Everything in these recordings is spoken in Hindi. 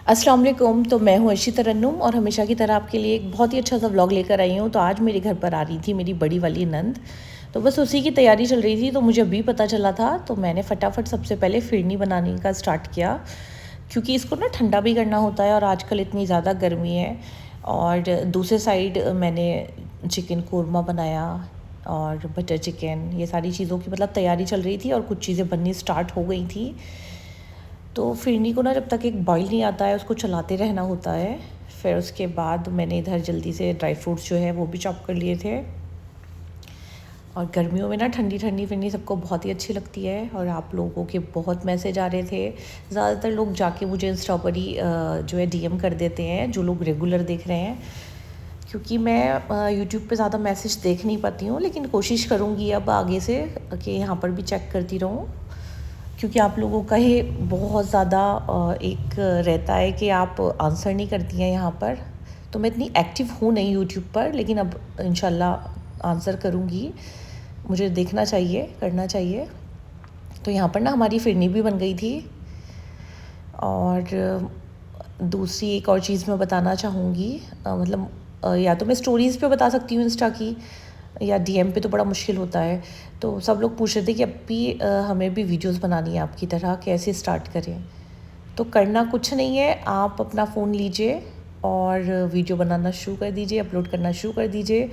अस्सलाम वालेकुम। तो मैं हूँ अर्शी तरन्नुम और हमेशा की तरह आपके लिए एक बहुत ही अच्छा सा व्लॉग लेकर आई हूँ। तो आज मेरे घर पर आ रही थी मेरी बड़ी वाली नंद, तो बस उसी की तैयारी चल रही थी। तो मुझे अभी पता चला था, तो मैंने फटाफट सबसे पहले फिरनी बनाने का स्टार्ट किया, क्योंकि इसको ना ठंडा भी करना होता है और आजकल इतनी ज़्यादा गर्मी है। और दूसरे साइड मैंने चिकन कोरमा बनाया और बटर चिकन, ये सारी चीज़ों की मतलब तैयारी चल रही थी और कुछ चीज़ें बननी स्टार्ट हो गई थी। तो फिरनी को ना जब तक एक बॉईल नहीं आता है उसको चलाते रहना होता है। फिर उसके बाद मैंने इधर जल्दी से ड्राई फ्रूट्स जो है वो भी चॉप कर लिए थे। और गर्मियों में ना ठंडी ठंडी फिरनी सबको बहुत ही अच्छी लगती है। और आप लोगों के बहुत मैसेज आ रहे थे, ज़्यादातर लोग जाके मुझे स्ट्रॉबेरी जो है डीएम कर देते हैं, जो लोग रेगुलर देख रहे हैं। क्योंकि मैं यूट्यूब पे ज़्यादा मैसेज देख नहीं पाती हूँ, लेकिन कोशिश करूँगी अब आगे से कि यहाँ पर भी चेक करती रहूँ, क्योंकि आप लोगों का ही बहुत ज़्यादा एक रहता है कि आप आंसर नहीं करती हैं यहाँ पर। तो मैं इतनी एक्टिव हूँ नहीं यूट्यूब पर, लेकिन अब इंशाल्लाह आंसर करूँगी। मुझे देखना चाहिए, करना चाहिए। तो यहाँ पर ना हमारी फिरनी भी बन गई थी। और दूसरी एक और चीज़ मैं बताना चाहूँगी, मतलब या तो मैं स्टोरीज़ पे बता सकती हूँ इंस्टा की, या डीएम पे तो बड़ा मुश्किल होता है। तो सब लोग पूछ रहे थे कि अब भी हमें भी वीडियोस बनानी है आपकी तरह, कैसे स्टार्ट करें। तो करना कुछ नहीं है, आप अपना फ़ोन लीजिए और वीडियो बनाना शुरू कर दीजिए, अपलोड करना शुरू कर दीजिए।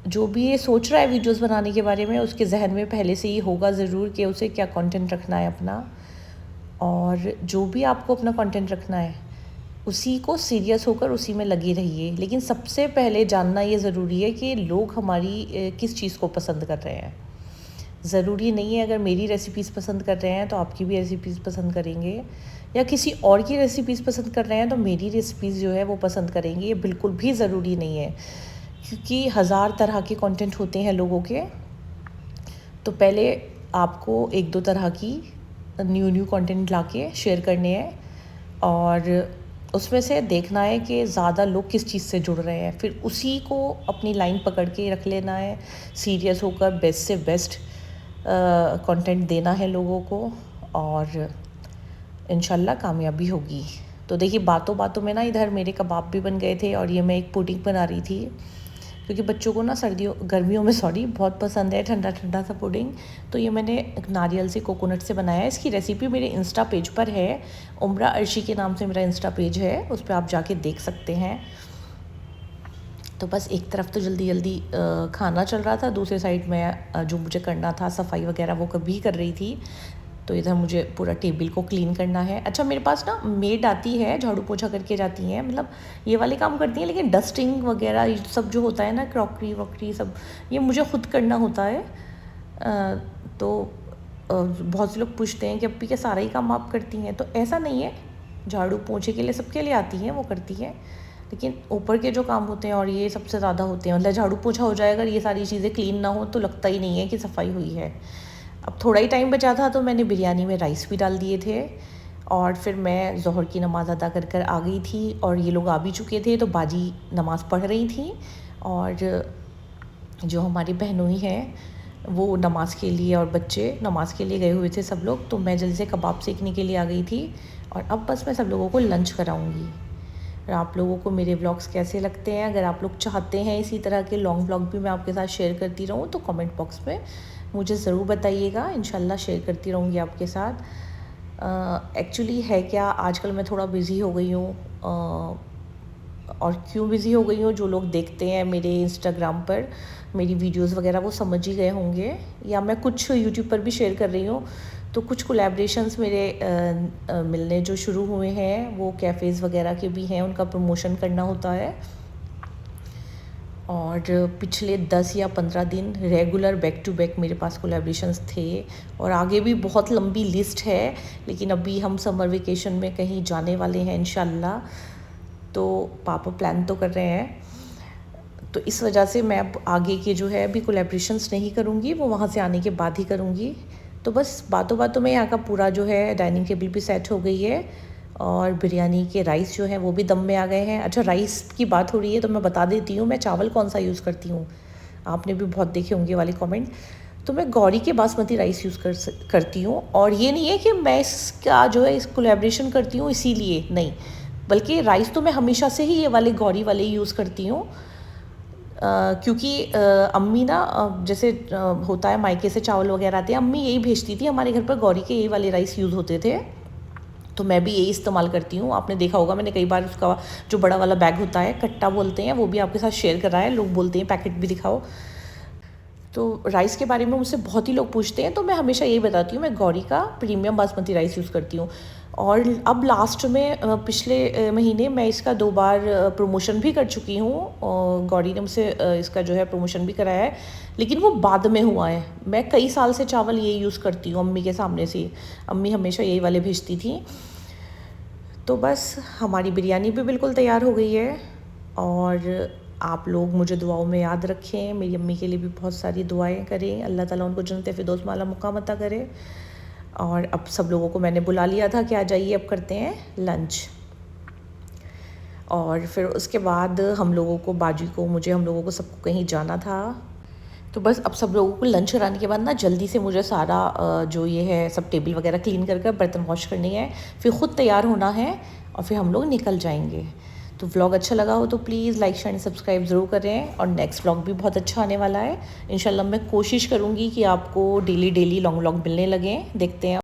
जो भी ये सोच रहा है वीडियोस बनाने के बारे में, उसके जहन में पहले से ही होगा ज़रूर कि उसे क्या कंटेंट रखना है अपना। और जो भी आपको अपना कंटेंट रखना है उसी को सीरियस होकर उसी में लगे रहिए। लेकिन सबसे पहले जानना ये ज़रूरी है कि लोग हमारी किस चीज़ को पसंद कर रहे हैं। ज़रूरी नहीं है अगर मेरी रेसिपीज़ पसंद कर रहे हैं तो आपकी भी रेसिपीज़ पसंद करेंगे, या किसी और की रेसिपीज़ पसंद कर रहे हैं तो मेरी रेसिपीज़ जो है वो पसंद करेंगे। ये बिल्कुल भी ज़रूरी नहीं है, क्योंकि हज़ार तरह के कंटेंट होते हैं लोगों के। तो पहले आपको एक दो तरह की न्यू कंटेंट लाके शेयर करने हैं, और उसमें से देखना है कि ज़्यादा लोग किस चीज़ से जुड़ रहे हैं, फिर उसी को अपनी लाइन पकड़ के रख लेना है। सीरियस होकर बेस्ट से बेस्ट कंटेंट देना है लोगों को, और इंशाल्लाह कामयाबी होगी। तो देखिए, बातों बातों में ना इधर मेरे कबाब भी बन गए थे, और ये मैं एक पुडिंग बना रही थी, क्योंकि बच्चों को ना गर्मियों में बहुत पसंद है ठंडा ठंडा सा पुडिंग। तो ये मैंने नारियल से, कोकोनट से बनाया है। इसकी रेसिपी मेरे इंस्टा पेज पर है, उम्रा अर्शी के नाम से मेरा इंस्टा पेज है, उस पर आप जाके देख सकते हैं। तो बस एक तरफ तो जल्दी जल्दी खाना चल रहा था, दूसरे साइड में जो मुझे करना था सफाई वगैरह वो कभी कर रही थी। तो इधर मुझे पूरा टेबल को क्लीन करना है। अच्छा, मेरे पास ना मेड आती है, झाड़ू पोछा करके जाती हैं, मतलब ये वाले काम करती हैं, लेकिन डस्टिंग वगैरह ये सब जो होता है ना, क्रॉकरी वॉकरी सब, ये मुझे खुद करना होता है। तो बहुत से लोग पूछते हैं कि अप्पी क्या सारा ही काम आप करती हैं, तो ऐसा नहीं है। झाड़ू पोछे के लिए सबके लिए आती हैं, वो करती हैं, लेकिन ऊपर के जो काम होते हैं और ये सबसे ज़्यादा होते हैं। मतलब झाड़ू पोछा हो जाए, अगर ये सारी चीज़ें क्लीन ना हो तो लगता ही नहीं है कि सफाई हुई है। अब थोड़ा ही टाइम बचा था तो मैंने बिरयानी में राइस भी डाल दिए थे, और फिर मैं ज़ोहर की नमाज़ अदा कर कर आ गई थी, और ये लोग आ भी चुके थे। तो बाजी नमाज़ पढ़ रही थी, और जो हमारी बहनोई हैं वो नमाज़ के लिए, और बच्चे नमाज़ के लिए गए हुए थे सब लोग। तो मैं जल्दी से कबाब सेकने के लिए आ गई थी, और अब बस मैं सब लोगों को लंच कराऊंगी। और आप लोगों को मेरे व्लॉग्स कैसे लगते हैं, अगर आप लोग चाहते हैं इसी तरह के लॉन्ग व्लॉग भी मैं आपके साथ शेयर करती रहूँ, तो कमेंट बॉक्स में मुझे ज़रूर बताइएगा। इंशाल्लाह शेयर करती रहूँगी आपके साथ। एक्चुअली है क्या, आजकल मैं थोड़ा बिज़ी हो गई हूँ, और क्यों बिज़ी हो गई हूँ, जो लोग देखते हैं मेरे इंस्टाग्राम पर मेरी वीडियोस वगैरह वो समझ ही गए होंगे, या मैं कुछ यूट्यूब पर भी शेयर कर रही हूँ। तो कुछ कोलैबोरेशंस मेरे मिलने जो शुरू हुए हैं, वो कैफ़ेज़ वगैरह के भी हैं, उनका प्रमोशन करना होता है। और पिछले 10 या 15 दिन रेगुलर बैक टू बैक मेरे पास कोलैबोरेशंस थे, और आगे भी बहुत लंबी लिस्ट है। लेकिन अभी हम समर वेकेशन में कहीं जाने वाले हैं इंशाल्लाह, तो पापा प्लान तो कर रहे हैं। तो इस वजह से मैं अब आगे के जो है अभी कोलैबोरेशंस नहीं करूँगी, वो वहाँ से आने के बाद ही करूँगी। तो बस बातों बातों में यहाँ का पूरा जो है डाइनिंग टेबल भी सेट हो गई है, और बिरयानी के राइस जो हैं वो भी दम में आ गए हैं। अच्छा, राइस की बात हो रही है तो मैं बता देती हूँ मैं चावल कौन सा यूज़ करती हूँ। आपने भी बहुत देखे होंगे वाले कमेंट। तो मैं गौरी के बासमती राइस यूज़ करती हूँ, और ये नहीं है कि मैं इसका जो है इस कोलैबोरेशन करती हूँ इसीलिए, नहीं। बल्कि राइस तो मैं हमेशा से ही ये वाले गौरी वाले ही यूज़ करती हूँ, क्योंकि अम्मी ना जैसे होता है मायके से चावल वगैरह आते हैं, अम्मी यही भेजती थी, हमारे घर पर गौरी के यही वाले राइस यूज़ होते थे, तो मैं भी यही इस्तेमाल करती हूँ। आपने देखा होगा मैंने कई बार उसका जो बड़ा वाला बैग होता है, कट्टा बोलते हैं, वो भी आपके साथ शेयर करा है, लोग बोलते हैं पैकेट भी दिखाओ। तो राइस के बारे में मुझसे बहुत ही लोग पूछते हैं, तो मैं हमेशा यही बताती हूँ, मैं गौरी का प्रीमियम बासमती राइस यूज़ करती हूँ। और अब लास्ट में पिछले महीने मैं इसका 2 बार प्रमोशन भी कर चुकी हूँ, और गौरी ने मुझसे इसका जो है प्रमोशन भी कराया है, लेकिन वो बाद में हुआ है। मैं कई साल से चावल यही यूज़ करती हूँ अम्मी के सामने से, अम्मी हमेशा यही वाले भेजती थी। तो बस हमारी बिरयानी भी बिल्कुल तैयार हो गई है, और आप लोग मुझे दुआओं में याद रखें, मेरी अम्मी के लिए भी बहुत सारी दुआएं करें, अल्लाह ताला उनको जन्नत फिरदौस में आला मुकाम अता करे। और अब सब लोगों को मैंने बुला लिया था कि आ जाइए, अब करते हैं लंच। और फिर उसके बाद हम लोगों को, बाजी को, मुझे, हम लोगों को सबको कहीं जाना था, तो बस अब सब लोगों को लंच कराने के बाद ना जल्दी से मुझे सारा जो ये है सब टेबल वगैरह क्लीन कर बर्तन वॉश करने हैं, फिर ख़ुद तैयार होना है, और फिर हम लोग निकल जाएंगे। तो व्लॉग अच्छा लगा हो तो please like share and subscribe ज़रूर करें, और नेक्स्ट व्लॉग भी बहुत अच्छा आने वाला है इंशाल्लाह। मैं कोशिश करूँगी कि आपको डेली लॉन्ग व्लॉग मिलने लगें, देखते हैं।